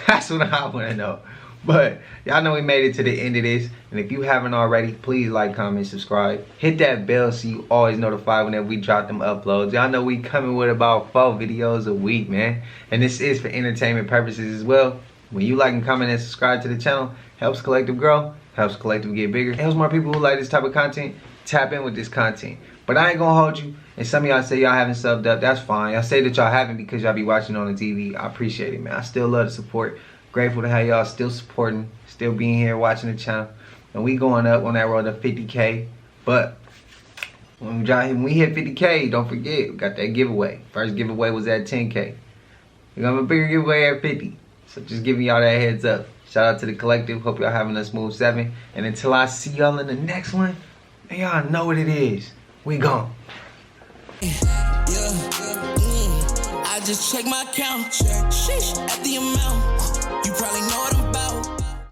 A: That's what I want to know. But y'all know we made it to the end of this. And if you haven't already, please like, comment, subscribe. Hit that bell so you always notified whenever we drop them uploads. Y'all know we coming with about 4 videos a week, man. And this is for entertainment purposes as well. When you like and comment and subscribe to the channel, helps Collective grow, helps Collective get bigger, helps more people who like this type of content tap in with this content. But I ain't gonna hold you. And some of y'all say y'all haven't subbed up. That's fine. Y'all say that y'all haven't because y'all be watching on the TV. I appreciate it, man. I still love the support. Grateful to have y'all still supporting, still being here watching the channel. And we going up on that road to 50K. But when we hit 50K, don't forget, we got that giveaway. First giveaway was at 10K. We're gonna have a bigger giveaway at 50. So just giving y'all that heads up. Shout out to the Collective. Hope y'all having a smooth 7. And until I see y'all in the next one, y'all know what it is. We gone.
O: I just check my account. Sheesh.